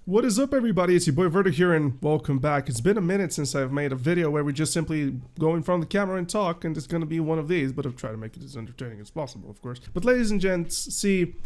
What is up, everybody? It's your boy Vertic here, and welcome back. It's been a minute since I've made a video where we just simply go in front of the camera and talk, and it's gonna be one of these, but I've tried to make it as entertaining as possible, of course. But ladies and gents, see,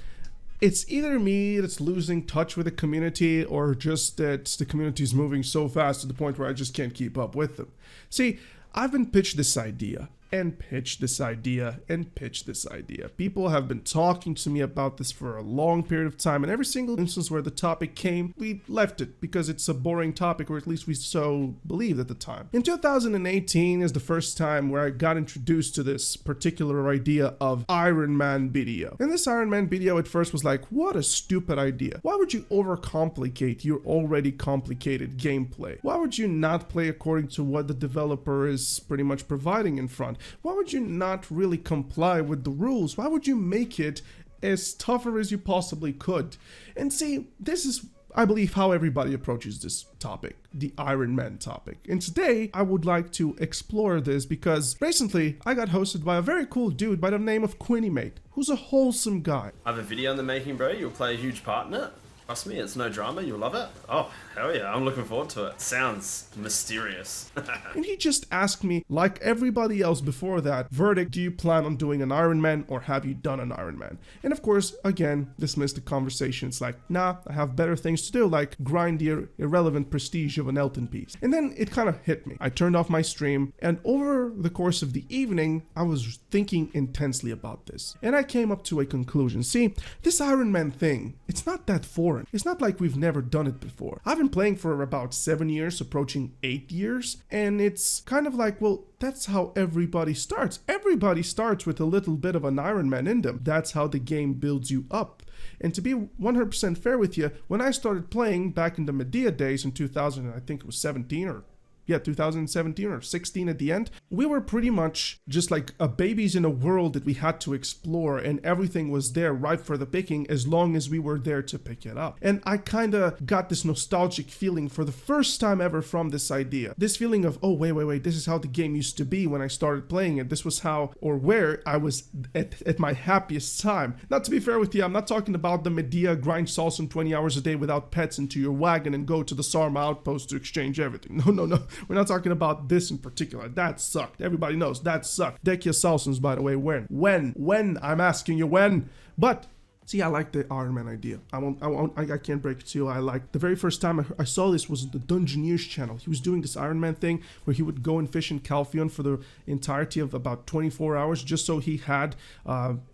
it's either me that's losing touch with the community, or just that the community is moving so fast to the point where I just can't keep up with them. See, I've been pitched this idea, and pitched this idea, and pitched this idea. People have been talking to me about this for a long period of time, and every single instance where the topic came, we left it because it's a boring topic, or at least we so believed at the time. In 2018 is the first time where I got introduced to this particular idea of Ironman video. And this Ironman video at first was like, what a stupid idea. Why would you overcomplicate your already complicated gameplay? Why would you not play according to what the developer is pretty much providing in front? Why would you not really comply with the rules? Why would you make it as tougher as you possibly could? And see, this is, I believe, how everybody approaches this topic, the Ironman topic. And today, I would like to explore this because recently I got hosted by a very cool dude by the name of Quinnymate, who's a wholesome guy. I have a video in the making, bro. You'll play a huge part in it. Trust me, it's no drama. You'll love it. Oh, hell yeah. I'm looking forward to it. Sounds mysterious. And he just asked me, like everybody else before that, Vertic, do you plan on doing an Ironman, or have you done an Ironman? And of course, again, dismissed the conversation. It's like, nah, I have better things to do, like grind the irrelevant prestige of an Elton piece. And then it kind of hit me. I turned off my stream, and over the course of the evening, I was thinking intensely about this. And I came up to a conclusion. See, this Ironman thing, it's not that foreign. It's not like we've never done it before. I've been playing for about 7 years, approaching 8 years, and it's kind of like, well, that's how everybody starts. Everybody starts with a little bit of an Ironman in them. That's how the game builds you up. And to be 100% fair with you, when I started playing back in the Medea days in 2000, I think it was 2017 or 16 at the end, we were pretty much just like babies in a world that we had to explore, and everything was there ripe for the picking as long as we were there to pick it up. And I kind of got this nostalgic feeling for the first time ever from this idea. This feeling of, oh, wait, this is how the game used to be when I started playing it. This was how or where I was at my happiest time. Now, to be fair with you, I'm not talking about the Medea grind salsa 20 hours a day without pets into your wagon and go to the Sarma outpost to exchange everything. No. We're not talking about this in particular. That sucked. Everybody knows that sucked. Deck your Salsons, by the way. When? I'm asking you when. But see, I like the Ironman idea. I can't break it to you. I like the very first time I saw this was the Dungeoneers channel. He was doing this Ironman thing where he would go and fish in Calphion for the entirety of about 24 hours just so he had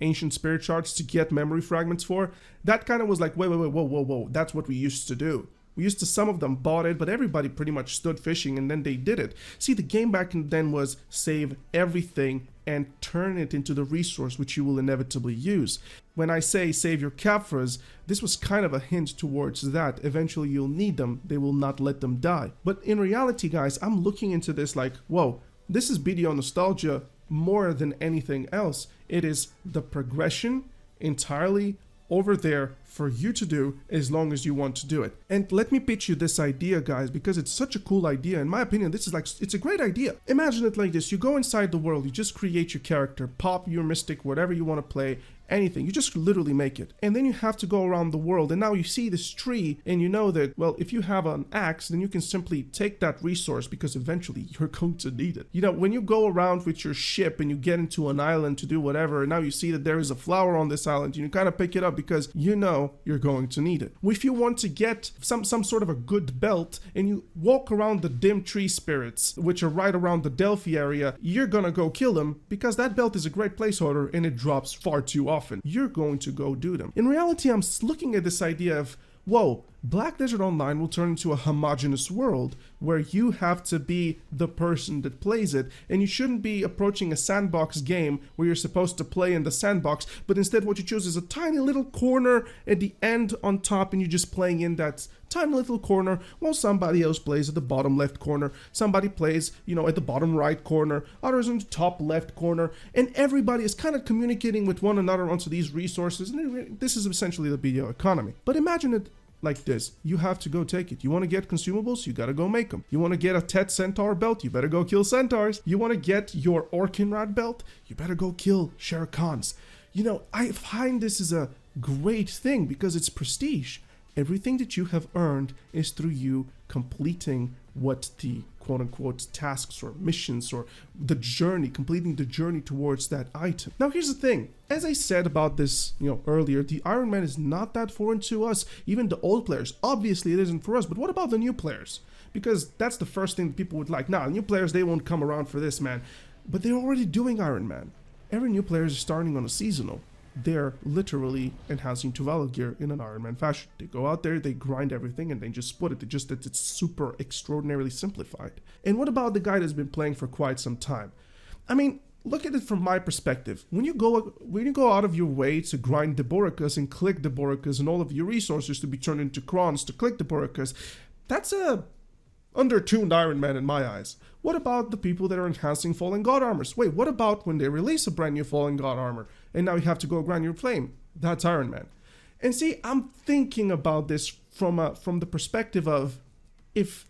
ancient spirit shards to get memory fragments for. That kind of was like, whoa. That's what we used to do. We used to, some of them bought it, but everybody pretty much stood fishing and then they did it. See, the game back then was save everything and turn it into the resource which you will inevitably use. When I say save your Caphras, this was kind of a hint towards that. Eventually you'll need them. They will not let them die. But in reality, guys, I'm looking into this like, whoa, this is BDO nostalgia more than anything else. It is the progression entirely over there for you to do as long as you want to do it. And let me pitch you this idea, guys, because it's such a cool idea. In my opinion, this is like, it's a great idea. Imagine it like this. You go inside the world, you just create your character, pop your mystic, whatever you want to play, anything. You just literally make it. And then you have to go around the world, and now you see this tree, and you know that, well, if you have an axe, then you can simply take that resource because eventually you're going to need it. You know, when you go around with your ship and you get into an island to do whatever, and now you see that there is a flower on this island, and you kind of pick it up because you know you're going to need it. If you want to get some sort of a good belt, and you walk around the dim tree spirits, which are right around the Delphi area, you're gonna go kill them because that belt is a great placeholder and it drops far too often. You're going to go do them. In reality, I'm looking at this idea of, whoa, Black Desert Online will turn into a homogenous world where you have to be the person that plays it, and you shouldn't be approaching a sandbox game where you're supposed to play in the sandbox, but instead what you choose is a tiny little corner at the end on top, and you're just playing in that tiny little corner while somebody else plays at the bottom left corner, somebody plays, at the bottom right corner, others in the top left corner, and everybody is kind of communicating with one another onto these resources, and this is essentially the BDO economy. But imagine it like this. You have to go take it. You want to get consumables? You gotta go make them. You want to get a Tet Centaur belt? You better go kill centaurs. You want to get your Orkinrad belt? You better go kill Shere Khans. I find this is a great thing because it's prestige. Everything that you have earned is through you completing what the quote-unquote tasks or missions or the journey, completing the journey towards that item. Now here's the thing, as I said about this earlier, the Ironman is not that foreign to us, even the old players. Obviously it isn't for us, but what about the new players? Because that's the first thing that people would like. Nah, new players, they won't come around for this, man. But they're already doing Ironman. Every new player is starting on a seasonal. They're literally enhancing to valor gear in an Ironman fashion. They go out there, they grind everything, and they just split it. It's super extraordinarily simplified. And what about the guy that's been playing for quite some time? I mean, look at it from my perspective. When you go out of your way to grind Deboricas and click Deboricas and all of your resources to be turned into crons to click Deboricas, that's a undertuned Ironman in my eyes. What about the people that are enhancing Fallen God armors? Wait, what about when they release a brand new Fallen God armor and now you have to go grind your flame? That's Ironman. And see, I'm thinking about this from the perspective of, if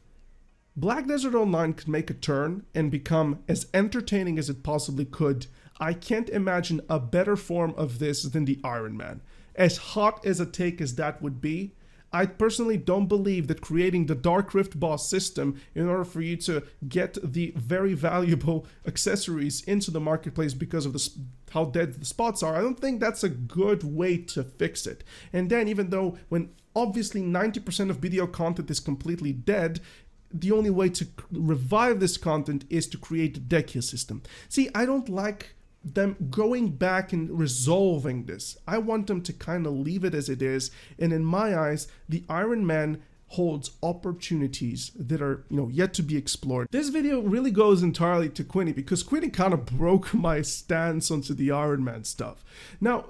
Black Desert Online could make a turn and become as entertaining as it possibly could, I can't imagine a better form of this than the Ironman. As hot as a take as that would be, I personally don't believe that creating the Dark Rift boss system in order for you to get the very valuable accessories into the marketplace because of how dead the spots are, I don't think that's a good way to fix it. And then, even though when obviously 90% of video content is completely dead, the only way to revive this content is to create the deck heal system. See, I don't like them going back and resolving this. I want them to kind of leave it as it is, and in my eyes, the Ironman holds opportunities that are yet to be explored. This video really goes entirely to Quinny, because Quinny kind of broke my stance onto the Ironman stuff. Now,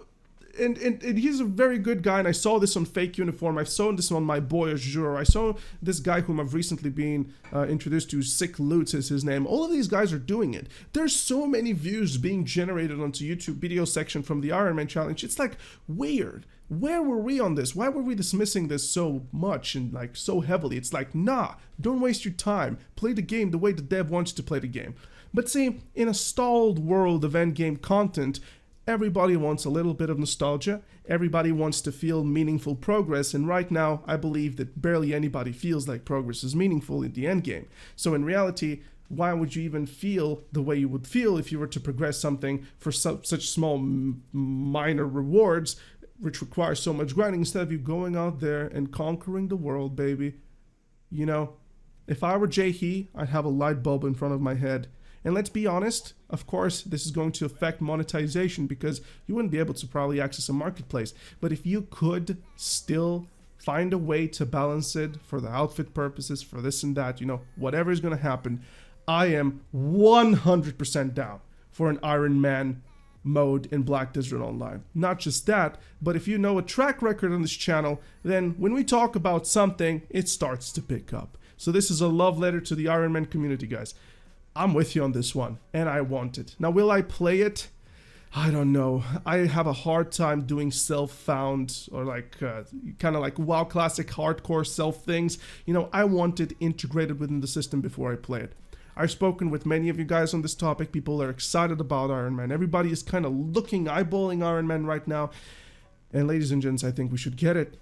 and he's a very good guy, and I saw this on Fake Uniform, I saw this on my boy Azure, I saw this guy whom I've recently been introduced to, Sick Loots is his name. All of these guys are doing it. There's so many views being generated onto YouTube video section from the Ironman challenge. It's like weird. Where were we on this? Why were we dismissing this so much and like so heavily? It's like, nah, don't waste your time. Play the game the way the dev wants you to play the game. But see, in a stalled world of endgame content, everybody wants a little bit of nostalgia, everybody wants to feel meaningful progress, and right now I believe that barely anybody feels like progress is meaningful in the endgame. So in reality, why would you even feel the way you would feel if you were to progress something for such small minor rewards, which require so much grinding, instead of you going out there and conquering the world, baby? If I were Jay He, I'd have a light bulb in front of my head. And let's be honest, of course, this is going to affect monetization because you wouldn't be able to probably access a marketplace. But if you could still find a way to balance it for the outfit purposes, for this and that, whatever is going to happen, I am 100% down for an Ironman mode in Black Desert Online. Not just that, but if you know a track record on this channel, then when we talk about something, it starts to pick up. So this is a love letter to the Ironman community, guys. I'm with you on this one, and I want it. Now, will I play it? I don't know. I have a hard time doing self-found or kind of like WoW Classic hardcore self things. I want it integrated within the system before I play it. I've spoken with many of you guys on this topic. People are excited about Ironman. Everybody is kind of eyeballing Ironman right now. And ladies and gents, I think we should get it.